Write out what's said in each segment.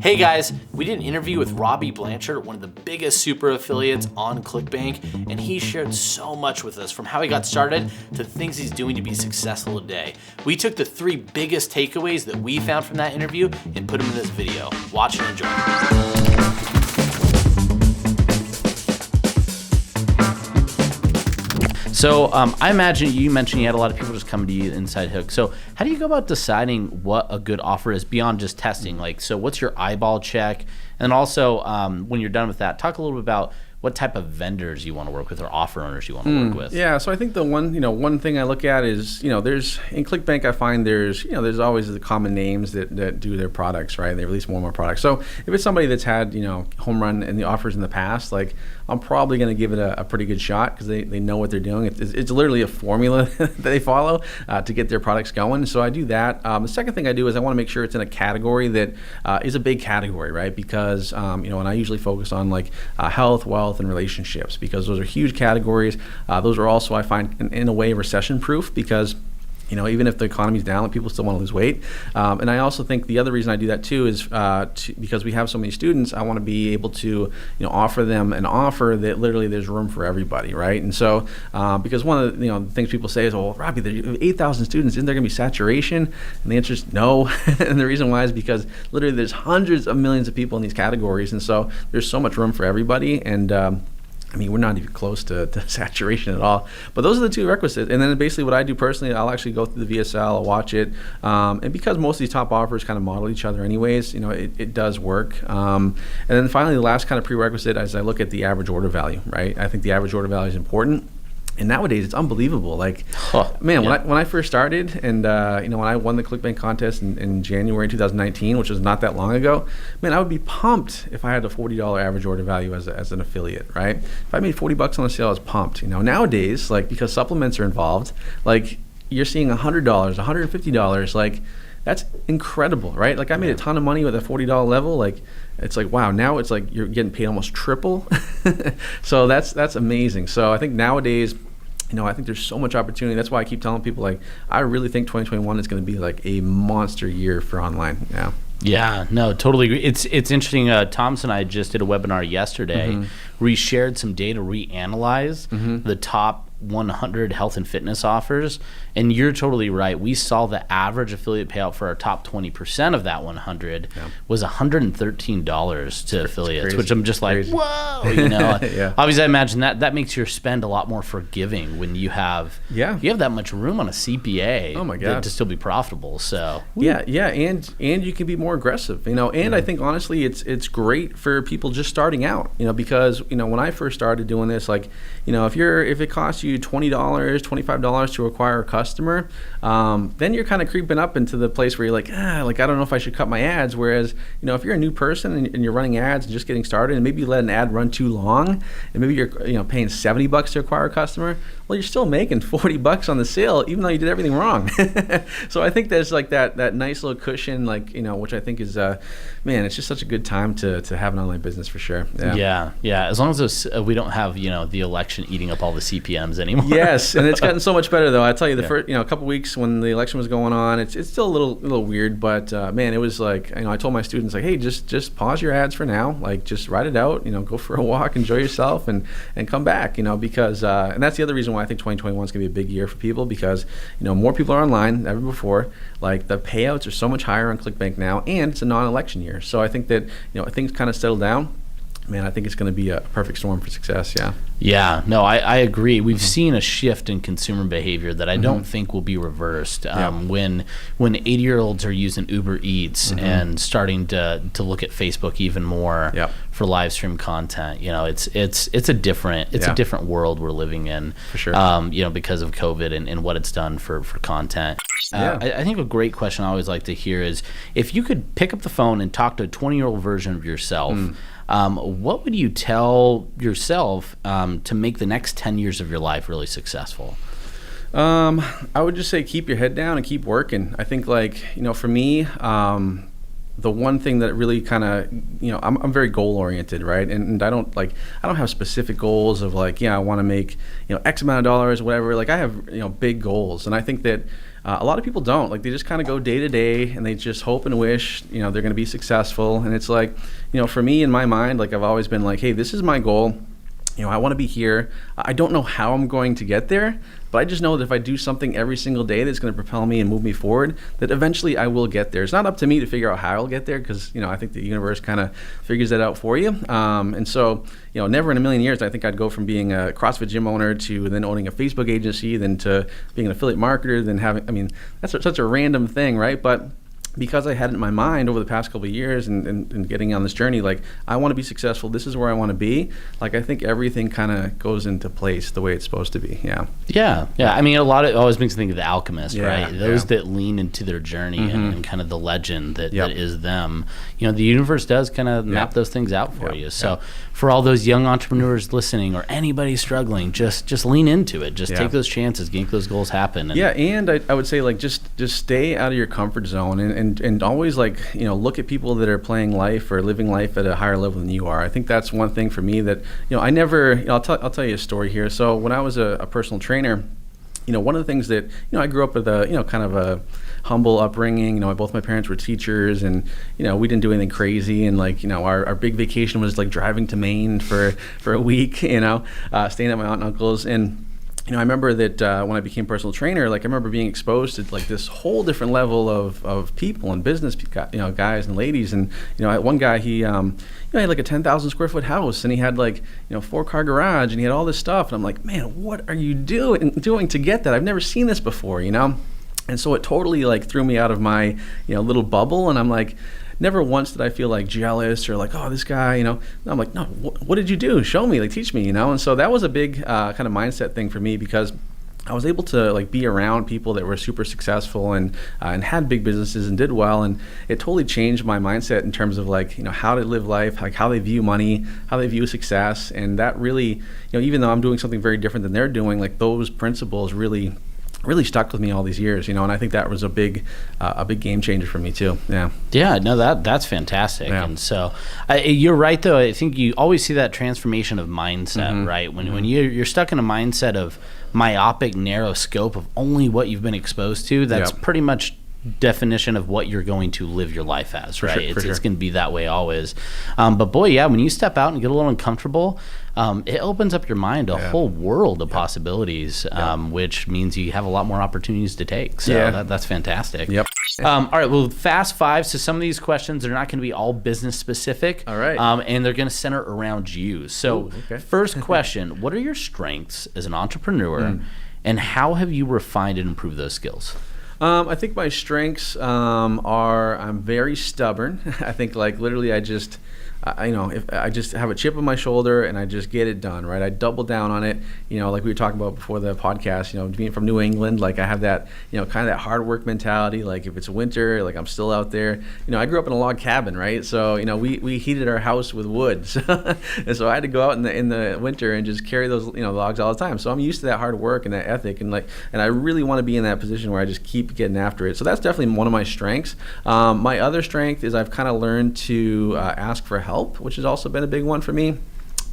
Hey guys, we did an interview with Robbie Blanchard, one of the biggest super affiliates on ClickBank, and he shared so much with us, from how he got started to the things he's doing to be successful today. We took the 3 biggest takeaways that we found from that interview and put them in this video. Watch and enjoy. So I imagine you mentioned you had a lot of people just coming to you inside Hook. So how do you go about deciding what a good offer is beyond just testing? Like, so what's your eyeball check? And also, when you're done with that, talk a little bit about what type of vendors you want to work with or offer owners you want to work with. Yeah, so I think the one thing I look at is, there's in ClickBank I find there's always the common names that do their products, right? And they release more and more products. So if it's somebody that's had, home run and the offers in the past, like I'm probably going to give it a pretty good shot because they know what they're doing. It's literally a formula that they follow to get their products going. So I do that. The second thing I do is I want to make sure it's in a category that is a big category, right? Because, and I usually focus on like health, wealth, and relationships, because those are huge categories. Those are also, I find, in a way, recession proof, because even if the economy's down, people still want to lose weight. And I also think the other reason I do that too is because we have so many students, I want to be able to offer them an offer that literally there's room for everybody, right? And so because one of the things people say is, well, Robbie, there's 8,000 students, isn't there going to be saturation? And the answer is no. And the reason why is because literally there's hundreds of millions of people in these categories, and so there's so much room for everybody. And we're not even close to saturation at all. But those are the 2 requisites. And then basically what I do personally, I'll actually go through the VSL, I'll watch it. And because most of these top offers kind of model each other anyways, it does work. And then finally, the last kind of prerequisite is I look at the average order value, right? I think the average order value is important. And nowadays, it's unbelievable. Like, when I first started, and when I won the ClickBank contest in January 2019, which was not that long ago, I would be pumped if I had a $40 average order value as an affiliate, right? If I made $40 on a sale, I was pumped. Nowadays, like, because supplements are involved, like, you're seeing $100, $150, like, that's incredible, right? Like, I made a ton of money with a $40 level. Like, it's like, wow, now it's like you're getting paid almost triple. So that's amazing. So I think nowadays, I think there's so much opportunity. That's why I keep telling people, like, I really think 2021 is going to be like a monster year for online. Yeah, no, totally agree. It's interesting. Thomas and I just did a webinar yesterday where we shared some data, reanalyzed the top 100 health and fitness offers, and you're totally right. We saw the average affiliate payout for our top 20% of that 100 was $113 to affiliates, which I'm just like, whoa, Obviously, I imagine that makes your spend a lot more forgiving when you have that much room on a CPA. Oh my God, to still be profitable. So and you can be more aggressive, and I think honestly, it's great for people just starting out, because when I first started doing this, like, if it costs you $20, $25 to acquire a customer, then you're kind of creeping up into the place where you're like, I don't know if I should cut my ads. Whereas, if you're a new person and you're running ads and just getting started, and maybe you let an ad run too long, and maybe you're paying $70 to acquire a customer, well, you're still making $40 on the sale, even though you did everything wrong. So I think there's like that nice little cushion, like, which I think is, it's just such a good time to have an online business for sure. Yeah. As long as we don't have, the election eating up all the CPMs anymore. Yes, and it's gotten so much better though. I tell you, the first, a couple weeks when the election was going on, it's still a little weird, but it was like, I told my students, like, hey, just pause your ads for now, like, just write it out, go for a walk, enjoy yourself, and come back, because and that's the other reason why I think 2021 is going to be a big year for people, because more people are online than ever before. Like, the payouts are so much higher on ClickBank now, and it's a non-election year. So I think that things kind of settle down. I think it's going to be a perfect storm for success. Yeah, no, I agree. We've seen a shift in consumer behavior that I don't think will be reversed. When 80-year-olds are using Uber Eats and starting to look at Facebook even more for live stream content, it's a different world we're living in. For sure. Because of COVID and what it's done for content. I think a great question I always like to hear is, if you could pick up the phone and talk to a 20-year-old version of yourself, what would you tell yourself to make the next 10 years of your life really successful? I would just say keep your head down and keep working. I think, like, for me, the one thing that really kind of, I'm very goal oriented, right? And I don't have specific goals of like, I want to make, X amount of dollars, whatever. Like, I have, big goals. And I think that a lot of people don't. Like, they just kind of go day to day, and they just hope and wish, they're going to be successful. And it's like, for me, in my mind, like, I've always been like, hey, this is my goal. I want to be here. I don't know how I'm going to get there, but I just know that if I do something every single day that's going to propel me and move me forward, that eventually I will get there. It's not up to me to figure out how I'll get there, because, I think the universe kind of figures that out for you. And so, never in a million years, I think I'd go from being a CrossFit gym owner to then owning a Facebook agency, then to being an affiliate marketer, then having, that's such a random thing, right? But because I had it in my mind over the past couple of years and getting on this journey, like, I want to be successful. This is where I want to be. Like, I think everything kind of goes into place the way it's supposed to be. Yeah. Yeah. Yeah. A lot of it always makes me think of The Alchemist, right? Those that lean into their journey and kind of the legend that is them. The universe does kind of map those things out for you. So for all those young entrepreneurs listening, or anybody struggling, just lean into it. Just take those chances, make those goals happen. And I would say, like, just stay out of your comfort zone and always, like, look at people that are playing life or living life at a higher level than you are. I think that's one thing for me that, I never, I'll tell you a story here. So when I was a personal trainer, one of the things that, I grew up with a, kind of a humble upbringing. Both my parents were teachers, and, we didn't do anything crazy. And, like, our big vacation was, like, driving to Maine for a week, staying at my aunt and uncle's. And, I remember that when I became personal trainer, like, I remember being exposed to, like, this whole different level of people and business, guys and ladies. And, one guy, he had like a 10,000 square foot house, and he had, like, 4-car garage, and he had all this stuff. And I'm like, man, what are you doing to get that? I've never seen this before, And so it totally, like, threw me out of my, little bubble. And I'm like, never once did I feel, like, jealous or like, oh, this guy, I'm like, no, what did you do? Show me, like, teach me, And so that was a big kind of mindset thing for me, because I was able to, like, be around people that were super successful and had big businesses and did well. And it totally changed my mindset in terms of, like, how to live life, like, how they view money, how they view success. And that really, even though I'm doing something very different than they're doing, like, those principles really stuck with me all these years, and I think that was a big game changer for me too. Yeah, no, that's fantastic. And so you're right, though. I think you always see that transformation of mindset, right? When you're stuck in a mindset of myopic, narrow scope of only what you've been exposed to, that's pretty much definition of what you're going to live your life as, right? It's going to be that way always. But boy, when you step out and get a little uncomfortable, it opens up your mind to a whole world of possibilities, which means you have a lot more opportunities to take. So that's fantastic. Yep. All right, well, fast five. So some of these questions are not going to be all business specific. All right. And they're going to center around you. So first question, what are your strengths as an entrepreneur, and how have you refined and improved those skills? I think my strengths are I'm very stubborn. I think, like, literally I just if I just have a chip on my shoulder and I just get it done, right? I double down on it. Like we were talking about before the podcast, being from New England, like, I have that, kind of that hard work mentality. Like, if it's winter, like, I'm still out there. I grew up in a log cabin, right? So, we heated our house with wood. And so I had to go out in the winter and just carry those, logs all the time. So I'm used to that hard work and that ethic, and I really want to be in that position where I just keep getting after it. So that's definitely one of my strengths. My other strength is I've kind of learned to ask for help, which has also been a big one for me.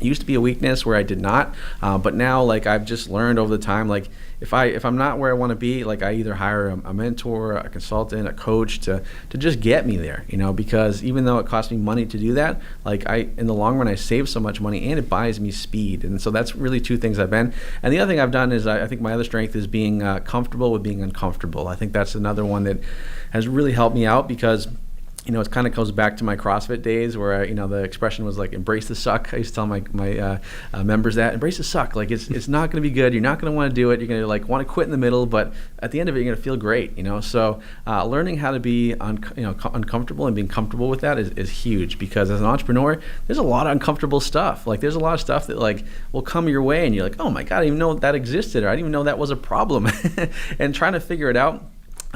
It used to be a weakness where I did not, but now, like, I've just learned over the time, like, if I'm not where I want to be, like, I either hire a mentor, a consultant, a coach to just get me there, because even though it costs me money to do that, like, in the long run I save so much money, and it buys me speed. And so that's really two things I've been. And the other thing I've done is I think my other strength is being comfortable with being uncomfortable. I think that's another one that has really helped me out, because it kind of goes back to my CrossFit days where, the expression was like, embrace the suck. I used to tell my members that, embrace the suck. Like, it's not going to be good. You're not going to want to do it. You're going to, like, want to quit in the middle, but at the end of it, you're going to feel great, So learning how to be, uncomfortable and being comfortable with that is huge, because as an entrepreneur, there's a lot of uncomfortable stuff. Like, there's a lot of stuff that, like, will come your way and you're like, oh my God, I didn't even know that existed, or I didn't even know that was a problem. And trying to figure it out,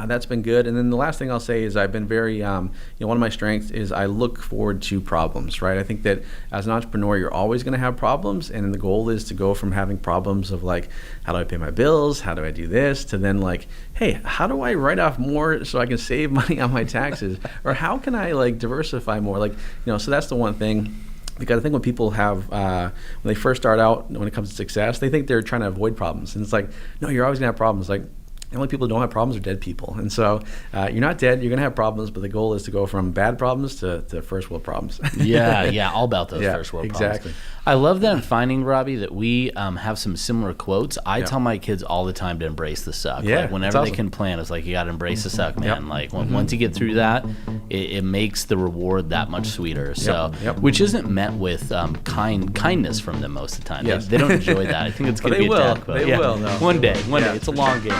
that's been good. And then the last thing I'll say is I've been very, one of my strengths is I look forward to problems, right? I think that as an entrepreneur, you're always going to have problems. And the goal is to go from having problems of, like, how do I pay my bills? How do I do this? To then, like, hey, how do I write off more so I can save money on my taxes? Or how can I, like, diversify more? Like, so that's the one thing. Because I think when people have, when they first start out, when it comes to success, they think they're trying to avoid problems. And it's like, no, you're always going to have problems. Like, the only people who don't have problems are dead people. And so you're not dead, you're going to have problems, but the goal is to go from bad problems to first world problems. Yeah, all about those first world problems. Exactly. I love that I'm finding, Robbie, that we have some similar quotes. I tell my kids all the time to embrace the suck. Yeah, like whenever they complain, it's like, you got to embrace the suck, man. Like once you get through that, it makes the reward that much sweeter. So, which isn't met with kindness from them most of the time. Yes. They don't enjoy that. I think it's going to be a dad quote. They will, though. One day. It's a long game.